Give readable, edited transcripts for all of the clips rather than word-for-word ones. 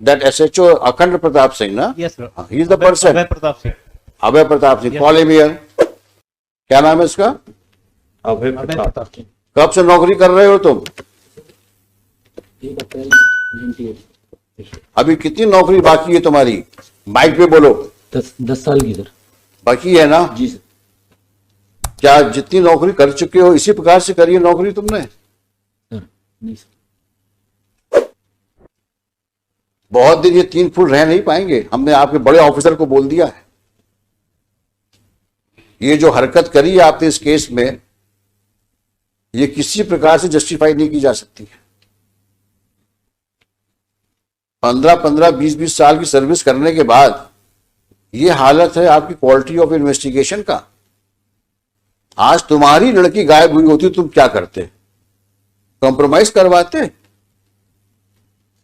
That SHO Akhand Pratap Singh, na? Yes, sir. He is the person. Abhay Pratap Singh. Abhay Pratap Singh, call him here. क्या नाम है इसका? अभय अभय प्रताप। प्रताप सिंह। कब से नौकरी कर रहे हो तुम? 1 अप्रैल 98। अभी कितनी नौकरी बाकी है तुम्हारी? माइक पे बोलो। 10 साल की सर। बाकी है ना? जी सर। क्या जितनी नौकरी कर चुके हो इसी प्रकार से करी है नौकरी तुमने? सर नहीं सर। बहुत दिन ये 3 फुट रह नहीं पाएंगे। हमने आपके बड़े ऑफिसर को बोल दिया है। ये जो हरकत करी है आपने इस केस में, ये किसी प्रकार से जस्टिफाई नहीं की जा सकती है। 15-15, 20-20 साल की सर्विस करने के बाद ये हालत है आपकी क्वालिटी ऑफ इन्वेस्टिगेशन का। आज तुम्हारी लड़की गायब हुई होती तुम क्या करते? कॉम्प्रोमाइज करवाते?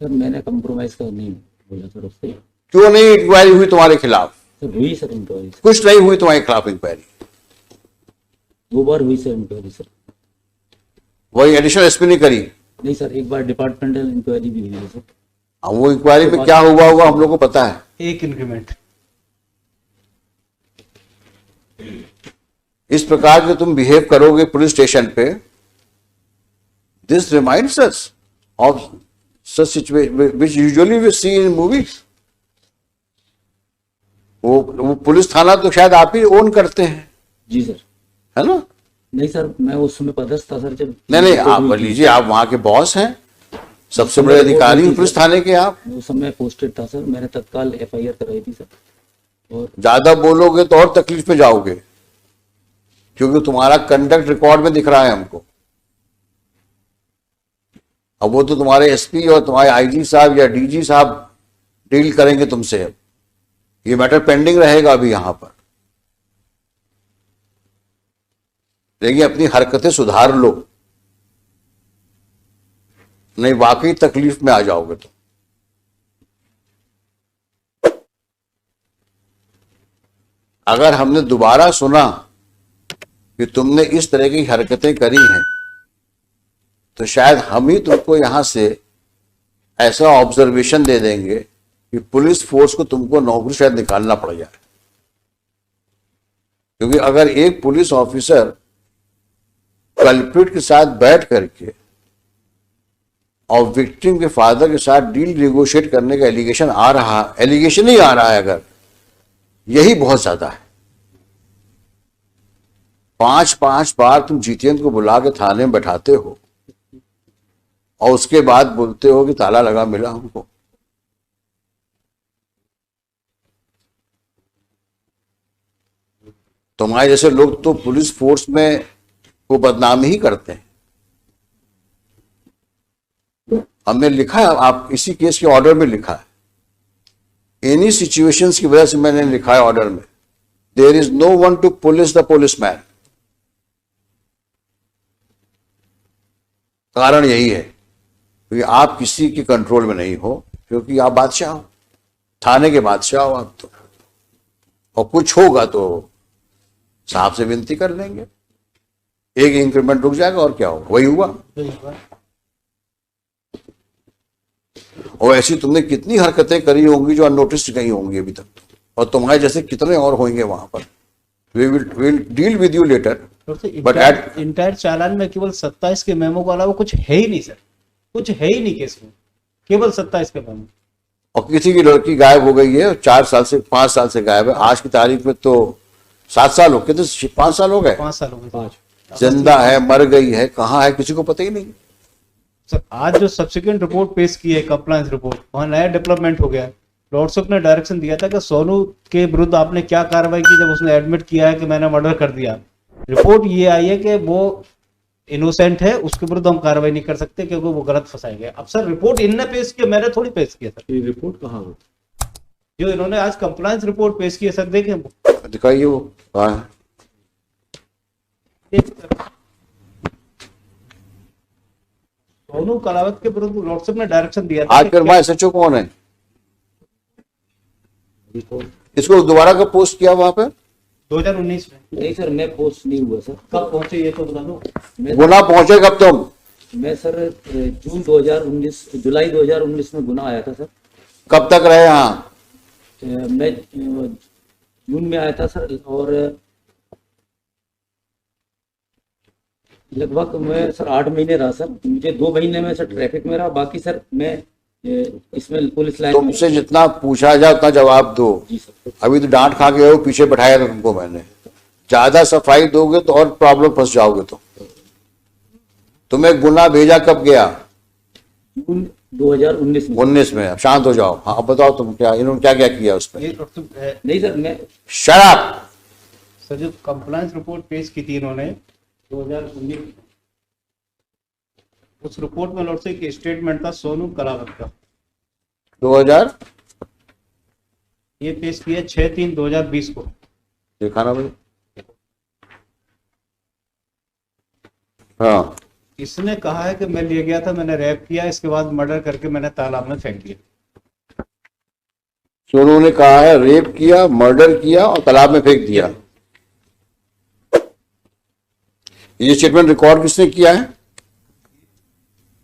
सर मैंने कंप्रोमाइज का नहीं बोला सर उससे। क्यों नहीं इंक्वायरी हुई तुम्हारे खिलाफ? सर हुई सर इंक्वायरी। कुछ नहीं हुई तुम्हारे खिलाफ इंक्वायरी? 2 बार हुई सर इंक्वायरी सर। वही एडिशनल एसपी ने करी? नहीं सर, एक बार डिपार्टमेंटल इंक्वायरी भी हुई है सर। अब वो इंक्वायरी में क्या हुआ होगा हम लोग को पता है। 1 इंक्रीमेंट। इस प्रकार के तुम बिहेव करोगे पुलिस स्टेशन पे, this reminds us of such situation which usually we see in movies. वो पुलिस थाना तो शायद आप ही ओन करते हैं, जी सर। है ना? नहीं सर, मैं उस समय पदस्थ था सर जब। नहीं, आप लीजिए, आप वहां के बॉस हैं, सबसे बड़े अधिकारी हैं पुलिस थाने के आप। उस समय पोस्टेड था सर, मैंने तत्काल FIR कराई थी सर। और ज्यादा बोलोगे तो और तकलीफ में जाओगे, क्योंकि तुम्हारा कंडक्ट रिकॉर्ड में दिख रहा है हमको। अब वो तो तुम्हारे एसपी और तुम्हारे IG साहब या DG साहब डील करेंगे तुमसे। ये मैटर पेंडिंग रहेगा अभी यहां पर। लेकिन अपनी हरकतें सुधार लो, नहीं वाकई तकलीफ में आ जाओगे तुम। अगर हमने दोबारा सुना कि तुमने इस तरह की हरकतें करी हैं, तो शायद हम ही तुमको यहां से ऐसा ऑब्जर्वेशन दे देंगे कि पुलिस फोर्स को तुमको नौकरी शायद निकालना पड़ जाए। क्योंकि अगर एक पुलिस ऑफिसर कल्प्रिट के साथ बैठ करके और विक्टिम के फादर के साथ डील नेगोशिएट करने का एलिगेशन ही आ रहा है, अगर यही बहुत ज्यादा है। 5-5 बार तुम जितेंद्र को बुला के थाने में बैठाते हो और उसके बाद बोलते हो कि ताला लगा मिला हमको। तुम्हारे जैसे लोग तो पुलिस फोर्स में को बदनामी ही करते हैं। हमने लिखा है, आप इसी केस के ऑर्डर में लिखा है, एनी सिचुएशंस की वजह से मैंने लिखा है ऑर्डर में, there is no one to police the policeman. कारण यही है क्योंकि आप किसी के कंट्रोल में नहीं हो, क्योंकि आप बादशाह हो, थाने के बादशाह हो आप तो। और कुछ होगा तो साहब से विनती कर लेंगे, एक इंक्रीमेंट रुक जाएगा और क्या होगा। वही हुआ। और ऐसी तुमने कितनी हरकतें करी होंगी जो अननोटिस्ड गई होंगी अभी तक, और तुम्हारे जैसे कितने और होंगे वहां पर। We will deal with you later. But at entire चालान में केवल 27 के मेमो के अलावा कुछ है ही नहीं सर, कुछ है ही नहीं केस में, केवल 27 के मेमो। और किसी की लड़की गायब हो गई है, 4 साल से 5 साल से गायब है, आज की तारीख में तो 7 साल हो गए, तो 5 साल हो गए। 5 साल हो गए। 5 जिंदा है, मर गई है, कहाँ है, किसी को पता ही नहीं। सर आज जो सब्सिक्वेंट रिपोर्ट पेश की है, कंप्लायंस रिपोर्ट, वहाँ नया डेवलपमेंट हो गया है। लॉर्डशिप ने डायरेक्शन दिया था कि सोनू के विरुद्ध आपने क्या कार्रवाई की जब उसने एडमिट किया है कि मैंने मर्डर कर दिया। रिपोर्ट ये आई है कि वो इनोसेंट है, उसके विरुद्ध हम कार्रवाई नहीं कर सकते क्योंकि वो गलत फंसाए गए। अब सर रिपोर्ट इनने पेश किया, मैंने थोड़ी पेश किया सर। ये रिपोर्ट कहाँ है जो इन्होंने आज कंप्लायंस रिपोर्ट पेश की है सर, देखें दिखाइए वो कहाँ है। सोनू कलावत के विरुद्ध लॉर्डशिप ने डायरेक्शन दिया था। आज फिर वहां SHO कौन है? इसको दोबारा कब पोस्ट किया वहां पे? 2019 में। नहीं सर, मैं पोस्ट नहीं हुआ सर। कब पहुंचे ये तो बता दो। गुना पहुंचे कब तुम? मैं सर जुलाई 2019 में गुना आया था सर। कब तक रहे यहाँ? मैं जून में आया था सर, और लगभग मैं सर 8 महीने रहा सर। मुझे 2 महीने में सर ट्रैफिक में रहा, बाकी सर मैं इसमें पुलिस लाइन में। तुमसे जितना पूछा जाए उतना जवाब दो। जी सर। अभी तो डांट खा के हो, पीछे बैठाया था तुमको मैंने। ज्यादा सफाई दोगे तो और प्रॉब्लम फंस जाओगे। तो तुम्हें गुना भेजा कब गया? जून 2019 में। 19 में। अब शांत हो जाओ। हाँ अब बताओ तुम क्या, इन्होंने क्या क्या किया उसमें? ये डॉक्टर नहीं सर, मैं शराब। सर जो कंप्लायंस रिपोर्ट पेश की थी इन्होंने 2019, उस रिपोर्ट में लॉर्ड से एक स्टेटमेंट था सोनू कलावत का, 2000 ये पेश किया 6/3/2020 को। देखा ना भाई? हाँ, इसने कहा है कि मैं ले गया था, मैंने रैप किया, इसके बाद मर्डर करके मैंने तालाब में फेंक दिया। सोनू ने कहा है रेप किया, मर्डर किया और तालाब में फेंक दिया। ये स्टेटमेंट रिकॉर्ड किसने किया है?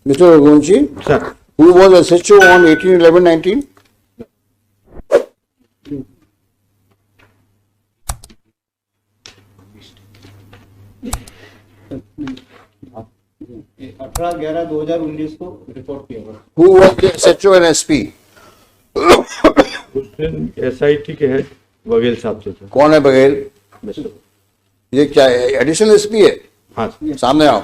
Mister Raghuvanshi, sir who was SHO on 18/11/19? 18/11/2019 को रिपोर्ट किया हुआ। Who was the SHO and SP? उस दिन SIT के हेड बघेल साहब थे सर। कौन है बघेल? मिस्टर ये क्या एडिशनल एसपी है? हाँ सर। सामने आओ।